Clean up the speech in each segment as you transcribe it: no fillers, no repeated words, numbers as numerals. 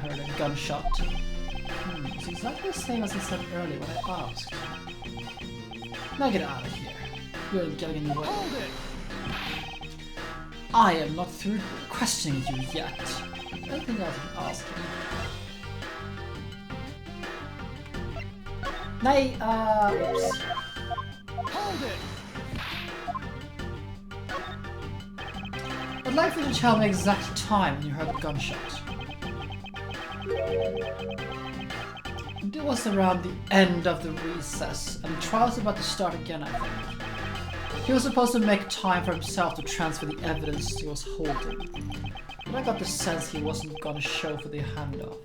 heard a gunshot. It's exactly the same as I said earlier when I asked. Now get out of here. You're getting in the way. I am not through questioning you yet. Anything else to ask me? Nay, oops. Hold it! I'd like you to tell me exact time when you heard the gunshot. It was around the end of the recess, and the trial was about to start again, I think. He was supposed to make time for himself to transfer the evidence he was holding, but I got the sense he wasn't gonna show for the handoff.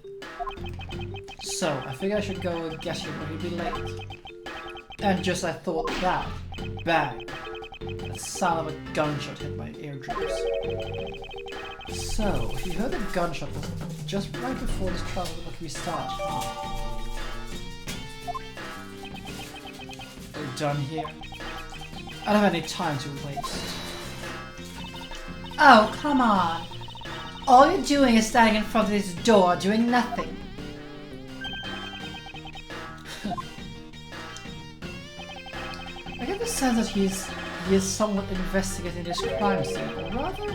So, I figured I should go and get him when he'd be late. And just as I thought that, bang! The sound of a gunshot hit my eardrums. So, he heard the gunshot just right before this trial was about to restart. We're done here. I don't have any time to waste. Oh, come on! All you're doing is standing in front of this door, doing nothing. I get the sense that he is somewhat investigating this crime scene, or rather,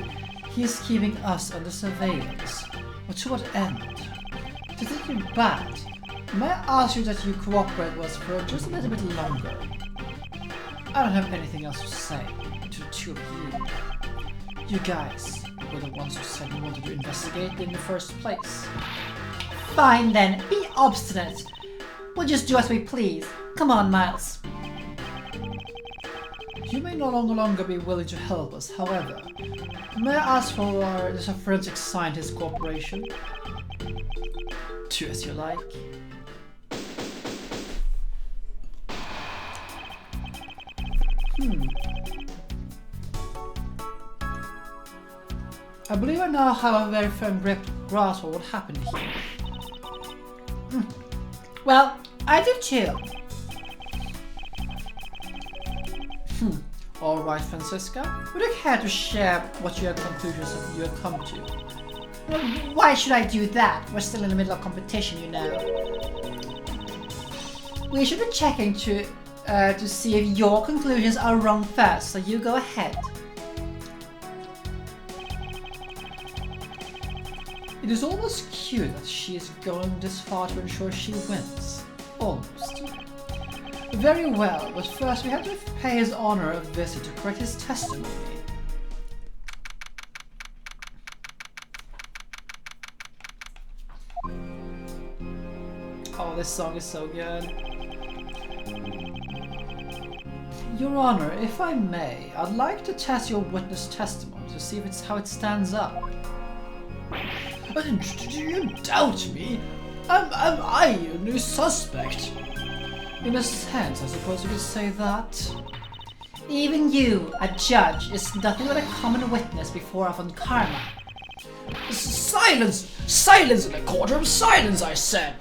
he is keeping us under surveillance. But to what end? To think you're bad, may I ask you that you cooperate with us for just a little bit longer? I don't have anything else to say to the two of you. You guys were the ones who said you wanted to investigate in the first place. Fine then, be obstinate. We'll just do as we please. Come on, Miles. You may no longer be willing to help us, however. May I ask for this forensic scientist cooperation? Do as you like. I believe I now have a very firm grasp of what happened here. Well, I do too. Alright, Francisca. Would you care to share what your conclusions you have come to? Why should I do that? We're still in the middle of competition, you know. We should be checking to see if your conclusions are wrong first, so you go ahead. It is almost cute that she is going this far to ensure she wins. Almost. Very well, but first we have to pay His Honor a visit to correct his testimony. Oh, this song is so good. Your Honor, if I may, I'd like to test your witness testimony to see if it's how it stands up. But do you doubt me? Am I a new suspect? In a sense, I suppose you could say that. Even you, a judge, is nothing but a common witness before Avon Karma. Silence! Silence in the courtroom! Silence, I said!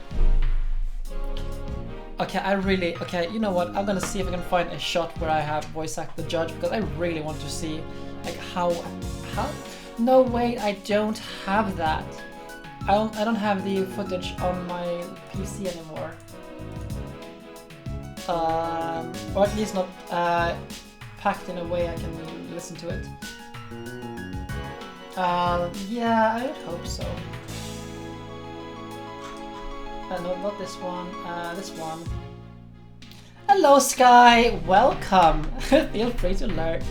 Okay, you know what? I'm gonna see if I can find a shot where I have voice act the judge, because I really want to see, like, how... No, wait, I don't have that. I don't have the footage on my PC anymore. Or at least not packed in a way I can listen to it. Yeah, I would hope so. No, not this one. This one. Hello, Sky. Welcome. Feel free to lurk.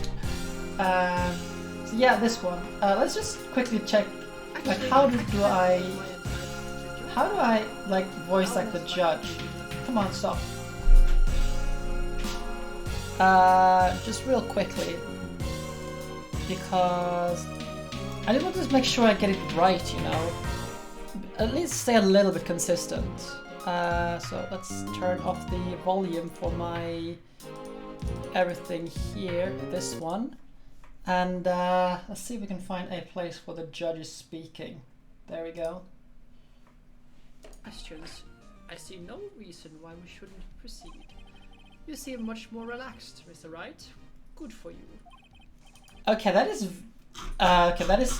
So yeah, this one. Let's just quickly check. Like, how do I like voice like the judge? Come on, stop. Just real quickly, because I just want to make sure I get it right, you know. At least stay a little bit consistent. So let's turn off the volume for my everything here, this one. And let's see if we can find a place where the judge is speaking. There we go. Questions. I see no reason why we shouldn't proceed. You seem much more relaxed, Mr. Wright. Good for you. Okay, that is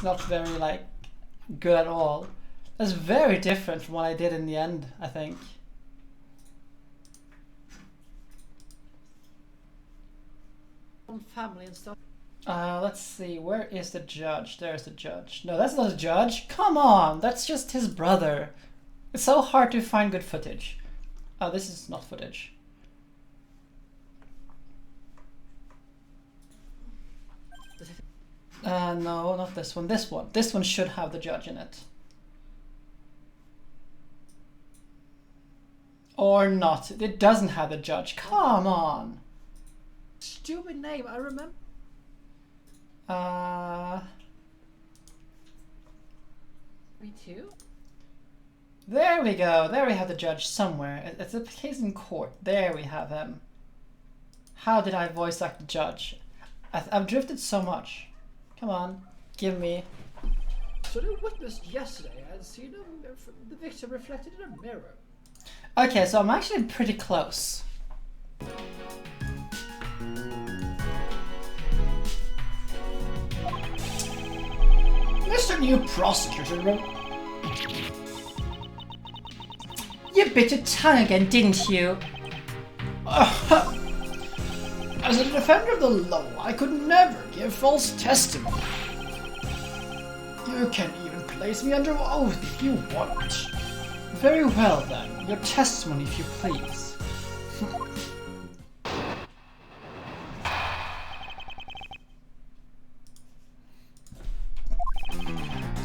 not very, like, good at all. That's very different from what I did in the end, I think. Family and stuff. Let's see, where is the judge? There's the judge. No, that's not a judge. Come on, that's just his brother. It's so hard to find good footage. Oh, this is not footage. No, not this one. This one. This one should have the judge in it. Or not. It doesn't have the judge. Come on. Stupid name, I remember. Me too? There we go. There we have the judge somewhere. It's a case in court. There we have him. How did I voice act the judge? I've drifted so much. Come on, give me. So the witness yesterday had seen the victim reflected in a mirror. Okay, so I'm actually pretty close. Mr. New Prosecutor, you bit your tongue again, didn't you? As a defender of the law, I could never give false testimony. You can even place me under oath if you want. Very well then, your testimony if you please.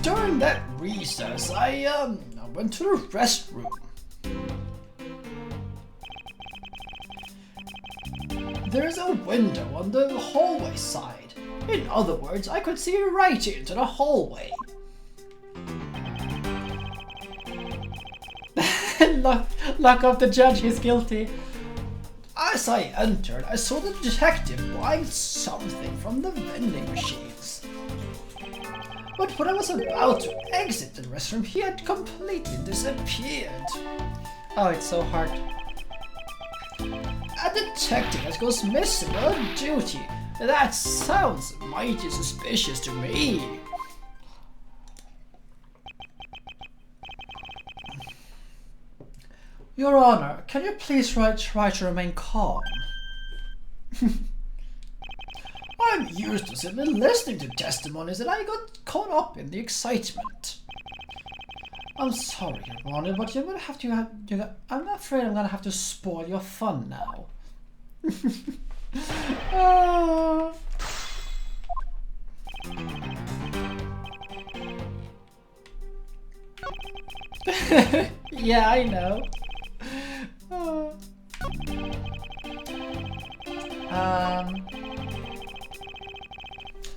During that recess, I went to the restroom. There is a window on the hallway side. In other words, I could see right into the hallway. Lock off the judge, he's guilty. As I entered, I saw the detective buying something from the vending machines. But when I was about to exit the restroom, he had completely disappeared. Oh, it's so hard. A detective that goes missing on duty. That sounds mighty suspicious to me. Your Honor, can you please try to remain calm? I'm used to simply listening to testimonies and I got caught up in the excitement. I'm sorry, Your Honor, but you're gonna have to. I'm afraid I'm gonna have to spoil your fun now. Yeah, I know.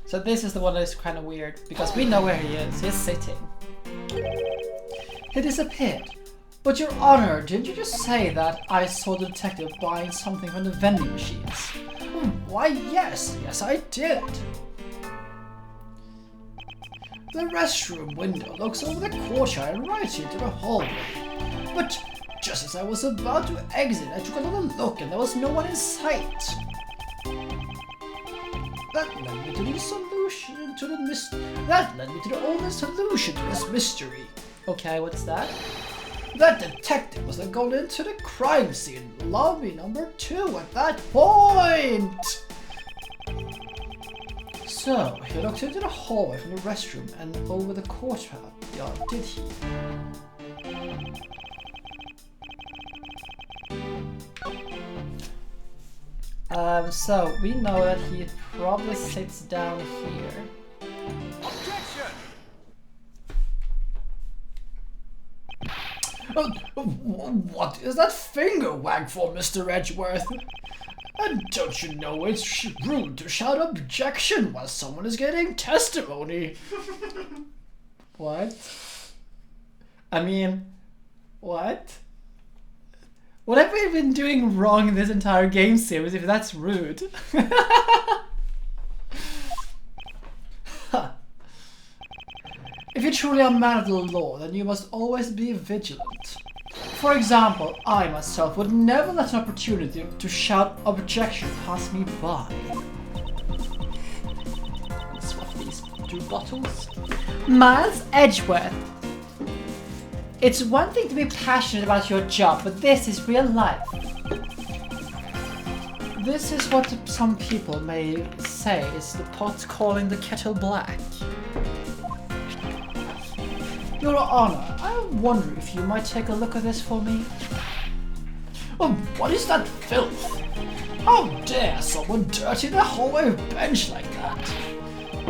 So this is the one that is kind of weird because we know where he is. He's sitting. He disappeared. But Your Honor, didn't you just say that I saw the detective buying something from the vending machines? Why, yes, I did. The restroom window looks over the courtyard right into the hallway. But just as I was about to exit, I took another look and there was no one in sight. That led me to the solution to the That led me to the only solution to this mystery. Okay, what's that? That detective must have gone into the crime scene, lobby number 2 at that point! So, he looked into the hallway from the restroom and over the courtyard, did he? So we know that he probably sits down here. Objection! What is that finger wag for, Mr. Edgeworth? And don't you know it's rude to shout objection while someone is getting testimony? What? I mean, what? What have we been doing wrong in this entire game series if that's rude? If you're truly a man of the law, then you must always be vigilant. For example, I myself would never let an opportunity to shout objection pass me by. Let's swap these 2 bottles. Miles Edgeworth. It's one thing to be passionate about your job, but this is real life. This is what some people may say is the pot calling the kettle black. Your Honor, I wonder if you might take a look at this for me? Oh, what is that filth? How dare someone dirty the hallway bench like that?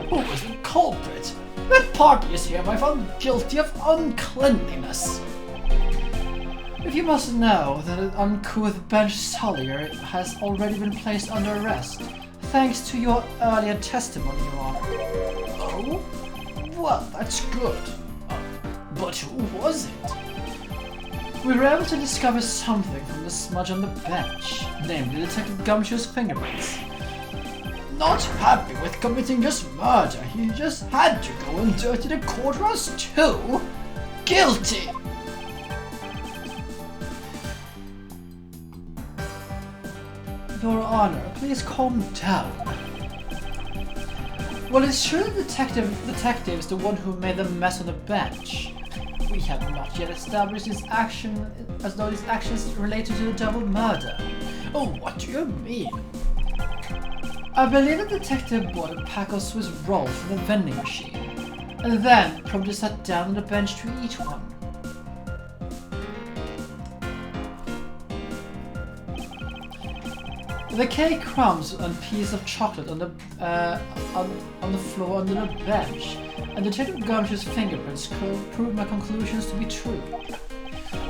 Who is the culprit? That party is hereby found guilty of uncleanliness. If you must know that an uncouth bench sullier has already been placed under arrest, thanks to your earlier testimony, Your Honor. Oh? Well, that's good. But who was it? We were able to discover something from the smudge on the bench, namely Detective Gumshoe's fingerprints. Not happy with committing just murder, he just had to go and dirty the courthouse too? Guilty! Your Honor, please calm down. Well, it's true the detective is the one who made the mess on the bench. We have not yet established his action as though his actions related to the double murder. Oh, what do you mean? I believe the detective bought a pack of Swiss rolls from the vending machine, and then promptly sat down on the bench to eat one. The cake crumbs and piece of chocolate on the floor under the bench, and Detective Gumshoe's fingerprints prove my conclusions to be true.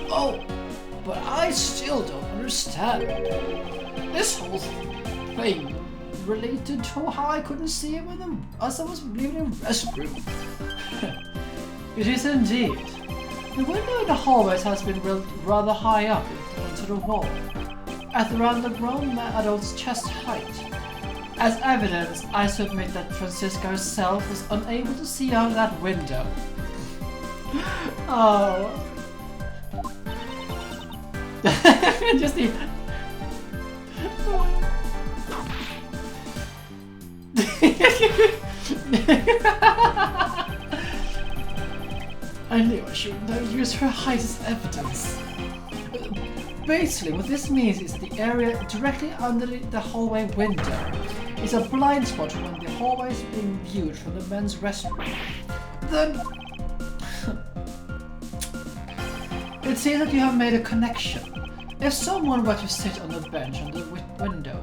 Oh, but I still don't understand. This whole thing related to how I couldn't see him as I was leaving the restroom. It is indeed. The window in the hallways has been rather high up into the wall, at around the grown adult's chest height. As evidence, I submit that Francisca herself was unable to see out of that window. Oh. Just the... I knew I shouldn't have used her height as evidence. Basically, what this means is that the area directly under the hallway window is a blind spot when the hallway is being viewed from the men's restroom. Then... it seems that you have made a connection. If someone were to sit on the bench on the window,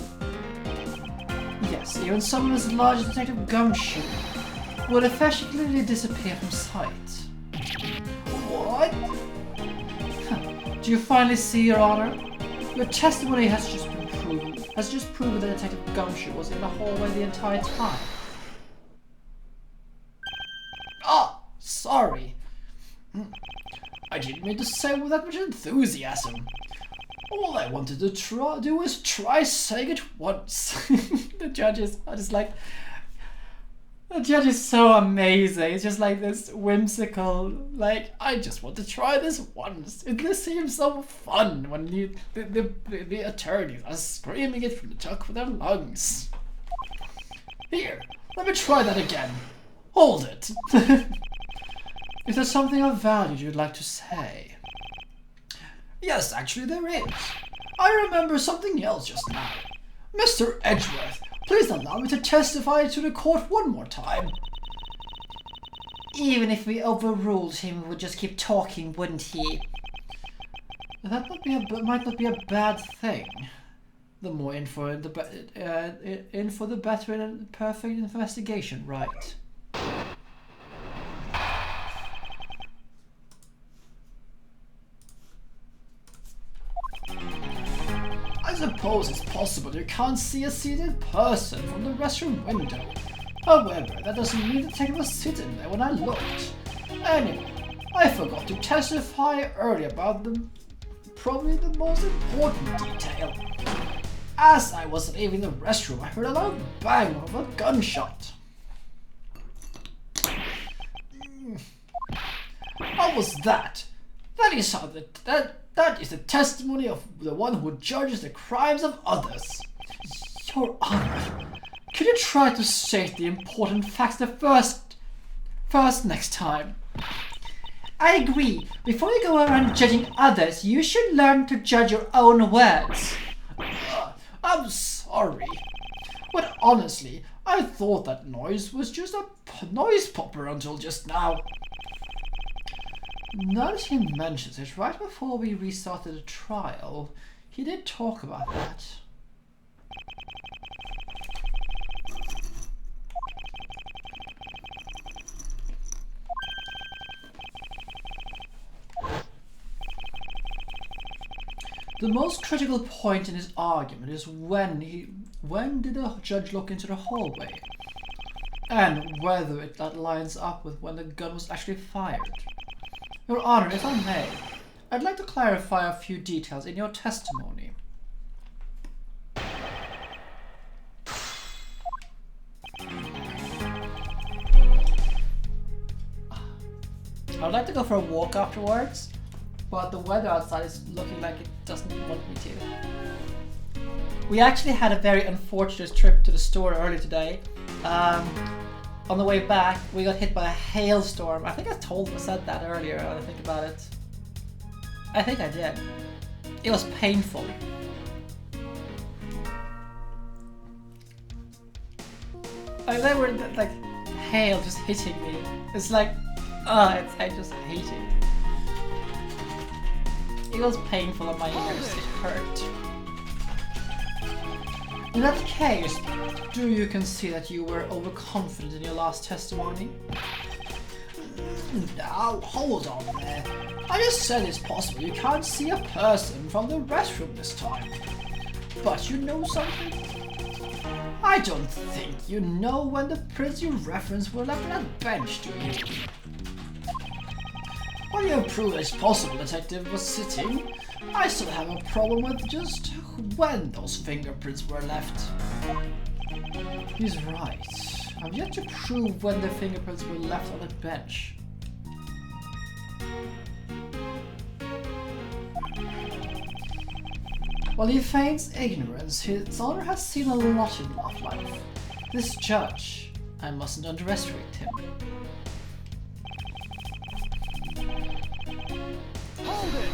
yes, even someone as large as Detective Gumshoe would effectively disappear from sight. What? Do you finally see, Your Honor? Your testimony has just proven that Detective Gumshoe was in the hallway the entire time. Ah, sorry. I didn't mean to say with that much enthusiasm. All I wanted to do was try saying it once. The judges are just like... The judge is so amazing. It's just like this whimsical, like, I just want to try this once. It seems so fun when the attorneys are screaming it from the top of their lungs. Here, let me try that again. Hold it. Is there something of value you'd like to say? Yes, actually there is. I remember something else just now. Mr. Edgeworth, please allow me to testify to the court one more time. Even if we overruled him, he would just keep talking, wouldn't he? That might not be a bad thing. The more info, the better in a perfect investigation, right? I suppose it's possible you can't see a seated person from the restroom window. However, that doesn't mean the detective was sitting there when I looked. Anyway, I forgot to testify earlier about probably the most important detail. As I was leaving the restroom, I heard a loud bang of a gunshot. What was that? That is how that is the testimony of the one who judges the crimes of others. Your Honor, could you try to state the important facts the first next time? I agree. Before you go around judging others, you should learn to judge your own words. I'm sorry. But honestly, I thought that noise was just a noise popper until just now. Now that he mentions it, right before we restarted the trial, he did talk about that. The most critical point in his argument is when did the judge look into the hallway? And whether that lines up with when the gun was actually fired. Your Honor, if I may, I'd like to clarify a few details in your testimony. I'd like to go for a walk afterwards, but the weather outside is looking like it doesn't want me to. We actually had a very unfortunate trip to the store earlier today. On the way back, we got hit by a hailstorm. I think I said that earlier when I think about it. I think I did. It was painful. Like, they were like hail just hitting me. It's like, I just hate it. It was painful on my ears. It hurt. In that case, do you concede that you were overconfident in your last testimony? Now, hold on there. I just said it's possible you can't see a person from the restroom this time. But you know something? I don't think you know when the prints you referenced were left on that bench, do you? While you have proved it's possible Detective was sitting, I still have a problem with just when those fingerprints were left. He's right. I've yet to prove when the fingerprints were left on the bench. While he feigns ignorance, his honor has seen a lot in life. This judge, I mustn't underestimate him. Hold it!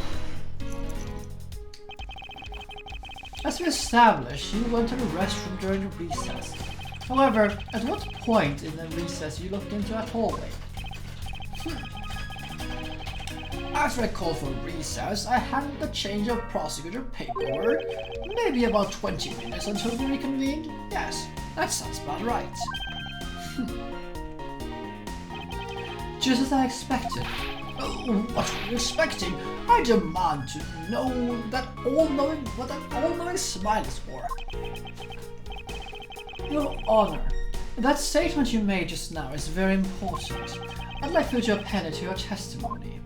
As we established, you went to the restroom during the recess. However, at what point in the recess you looked into that hallway? After I called for recess, I handled the change of prosecutor paperwork. Maybe about 20 minutes until we reconvened. Yes, that sounds about right. Just as I expected. Oh, what were you expecting? I demand to know what that all-knowing smile is for. Your Honor, that statement you made just now is very important. I'd like for you to append it to your testimony.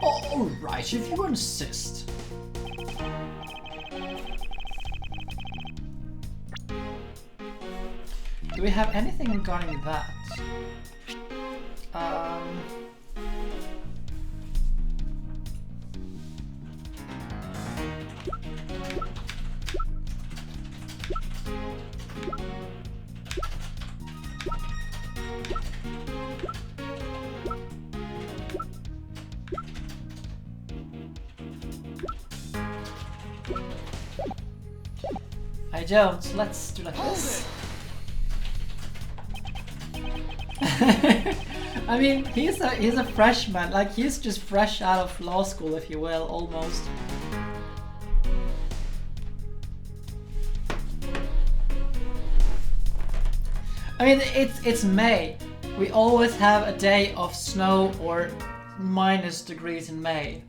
All right, if you insist. Do we have anything regarding that? I don't. Let's do like this. I mean, he's a freshman. Like, he's just fresh out of law school, if you will, almost. I mean, it's May. We always have a day of snow or minus degrees in May.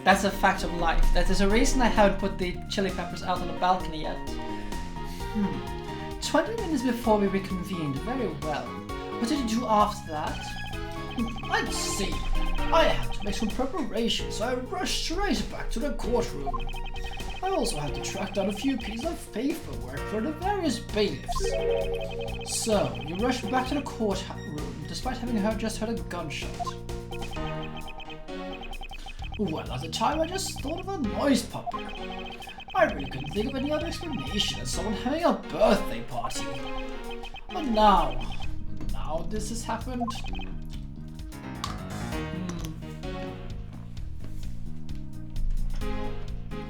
That's a fact of life. That is a reason I haven't put the chili peppers out on the balcony yet. 20 minutes before we reconvened. Very well. What did you do after that? Let's see. I had to make some preparations, so I rushed straight back to the courtroom. I also had to track down a few pieces of paperwork for the various bailiffs. So, you rushed back to the courtroom despite having just heard a gunshot. Well, at the time I just thought of a noise popper. I really couldn't think of any other explanation than someone having a birthday party. But now this has happened.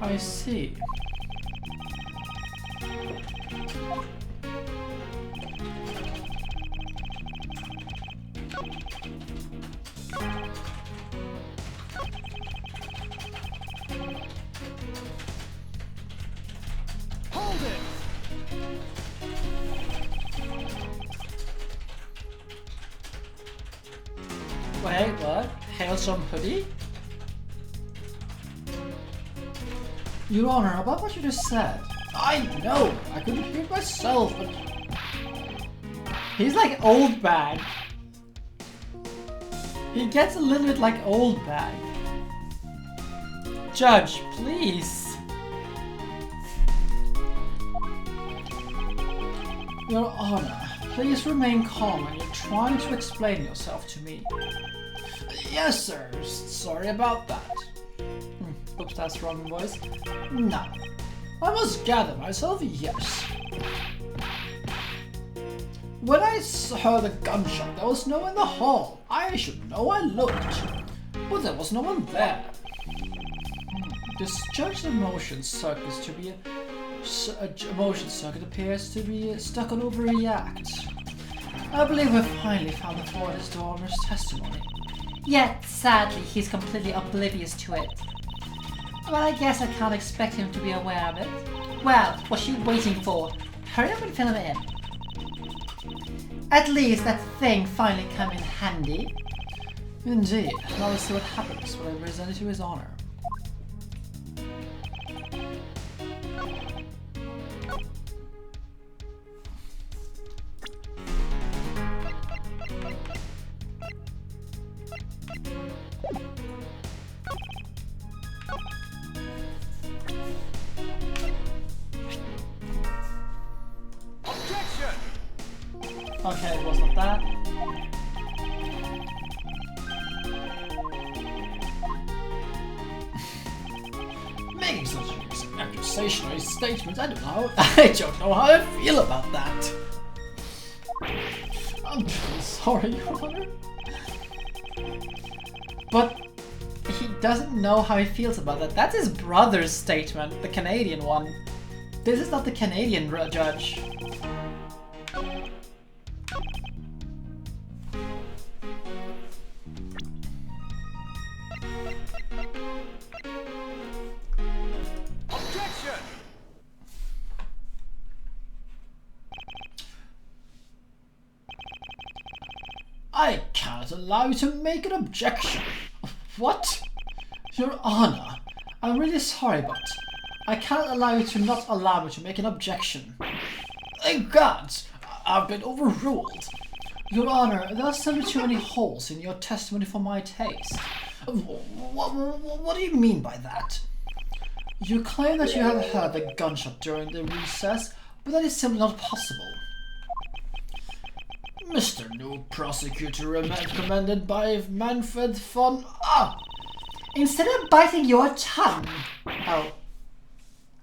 I see. Hold it! Wait, what? Hailstorm hoodie? Your Honor, about what you just said. I know, I couldn't hear it myself, but He's like old bag. He gets a little bit like old bag. Judge, please. Your Honor, please remain calm when you're trying to explain yourself to me. Yes, sir. Sorry about that. Oops, that's wrong voice. Now, I must gather myself, yes. When I heard a gunshot, there was no one in the hall. I should know, I looked. But there was no one there. This judge's emotion circuit appears to be stuck on overreact. I believe we've finally found the flaw in his daughter's testimony. Yet, sadly, he's completely oblivious to it. But I guess I can't expect him to be aware of it. Well, what's she waiting for? Hurry up and fill him in. At least that thing finally come in handy. Indeed. Now let's see what happens when I present it to his honor. Okay, it wasn't that. Making such an accusationary statement, I don't know how I feel about that. I'm sorry, Your Honor. But he doesn't know how he feels about that. That's his brother's statement, the Canadian one. This is not the Canadian judge. I cannot allow you to make an objection. What? Your Honor, I'm really sorry, but I cannot allow you to not allow me to make an objection. Thank God, I've been overruled. Your Honor, there are simply too many holes in your testimony for my taste. What do you mean by that? You claim that you have heard the gunshot during the recess, but that is simply not possible. Mr. New Prosecutor recommended by Manfred von... Instead of biting your tongue... Oh.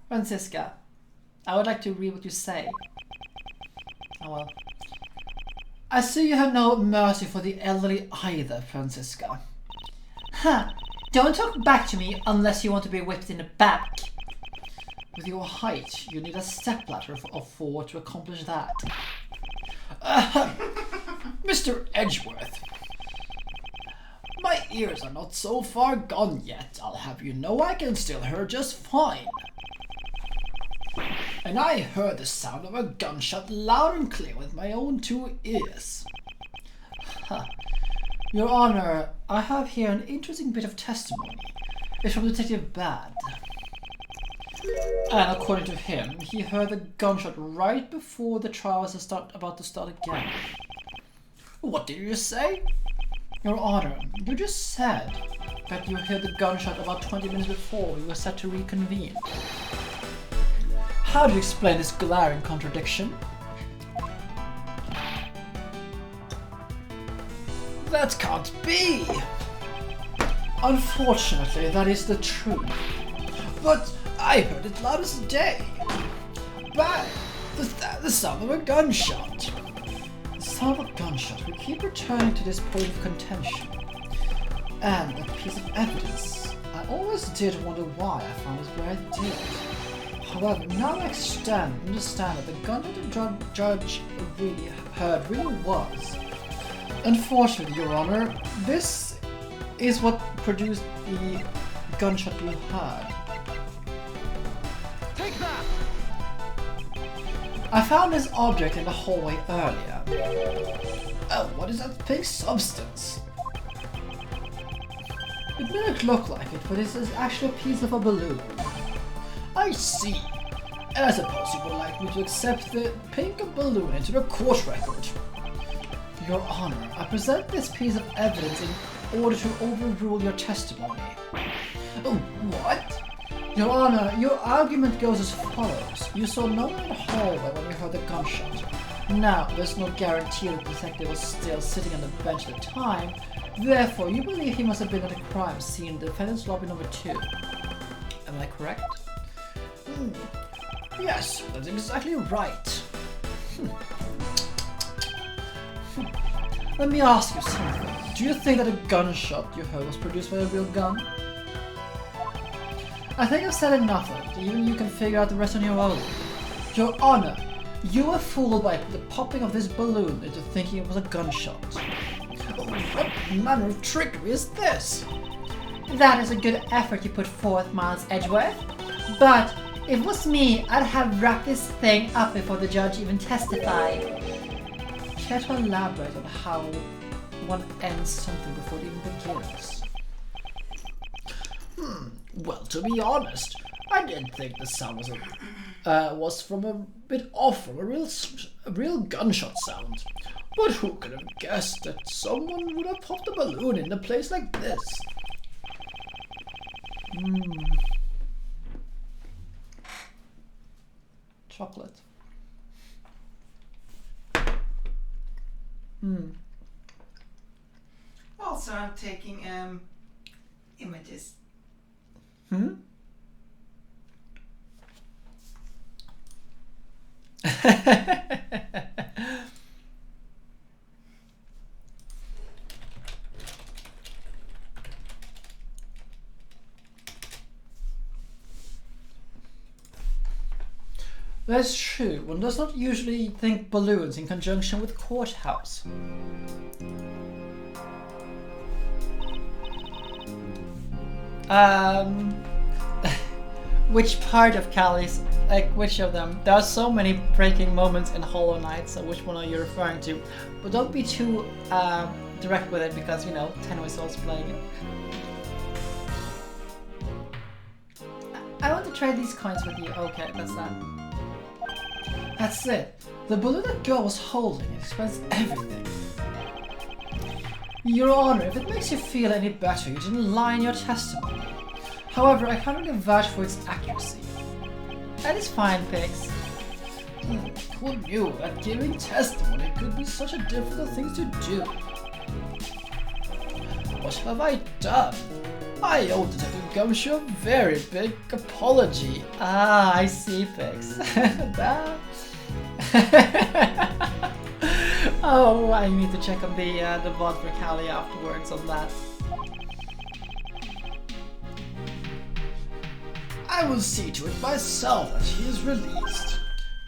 Franziska, I would like to read what you say. Oh well. I see you have no mercy for the elderly either, Franziska. Huh. Don't talk back to me unless you want to be whipped in the back. With your height, you need a stepladder of 4 to accomplish that. Mr. Edgeworth, my ears are not so far gone yet. I'll have you know I can still hear just fine. And I heard the sound of a gunshot loud and clear with my own 2 ears. Your Honor, I have here an interesting bit of testimony. It's from Detective Bad. And according to him, he heard the gunshot right before the trial was about to start again. What did you say? Your Honor, you just said that you heard the gunshot about 20 minutes before we were set to reconvene. How do you explain this glaring contradiction? That can't be! Unfortunately, that is the truth. But I heard it loud as day. Bang! The sound of a gunshot. The sound of a gunshot. We keep returning to this point of contention. And a piece of evidence I always did wonder why I found it where I did. However, now I understand that the gun that the judge really heard really was. Unfortunately, Your Honor, this is what produced the gunshot you heard. Take that! I found this object in the hallway earlier. Oh, what is that pink substance? It may not look like it, but it is actually a piece of a balloon. I see. And I suppose you would like me to accept the pink balloon into the court record. Your Honor, I present this piece of evidence in order to overrule your testimony. Oh, what? Your Honor, your argument goes as follows. You saw no one in the hallway when you heard the gunshot. Now, there's no guarantee that the detective was still sitting on the bench at the time. Therefore, you believe he must have been at the crime scene in defendant's lobby number 2. Am I correct? Yes, that's exactly right. Let me ask you something. Do you think that the gunshot you heard was produced by a real gun? I think I've said enough of it. Even you can figure out the rest on your own. Your Honor, you were fooled by the popping of this balloon into thinking it was a gunshot. What manner of trickery is this? That is a good effort you put forth, Miles Edgeworth. But if it was me, I'd have wrapped this thing up before the judge even testified. Care to elaborate on how one ends something before it even begins? Well, to be honest, I did think the sound was from a bit off from a real gunshot sound. But who could have guessed that someone would have popped a balloon in a place like this? Chocolate. Also, I'm taking images. That's true. One does not usually think balloons in conjunction with courthouse. Which part of Callie's, like which of them? There are so many breaking moments in Hollow Knight, so which one are you referring to? But don't be too direct with it because, you know, Tenway Soul's playing it. I want to trade these coins with you. Okay, that's that. That's it. The balloon that girl was holding explains everything. Your Honor, if it makes you feel any better, you didn't lie in your testimony. However, I can't really vouch for its accuracy. That is fine, Pix. Who knew that giving testimony could be such a difficult thing to do? What have I done? I owe Detective Gumshoe a very big apology. Ah, I see, Pix. That... Oh, I need to check on the VOD for Callie afterwards on that. I will see to it myself that he is released.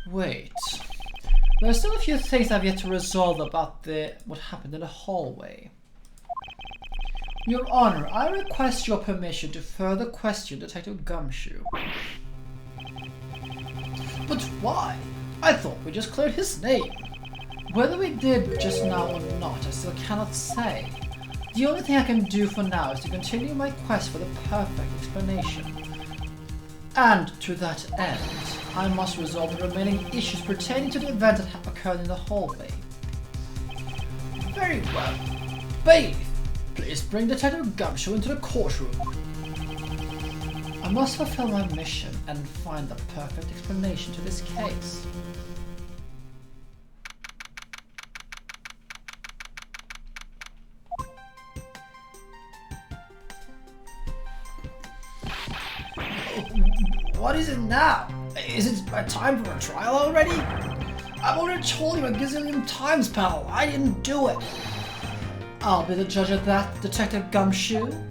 Wait. There are still a few things I've yet to resolve about what happened in the hallway. Your Honor, I request your permission to further question Detective Gumshoe. But why? I thought we just cleared his name. Whether we did just now or not, I still cannot say. The only thing I can do for now is to continue my quest for the perfect explanation. And to that end, I must resolve the remaining issues pertaining to the event that occurred in the hallway. Very well. Bailiff, please bring Detective Gumshoe into the courtroom. I must fulfill my mission and find the perfect explanation to this case. What is it now? Is it my time for a trial already? I've already told you a gazillion times, pal. I didn't do it. I'll be the judge of that, Detective Gumshoe.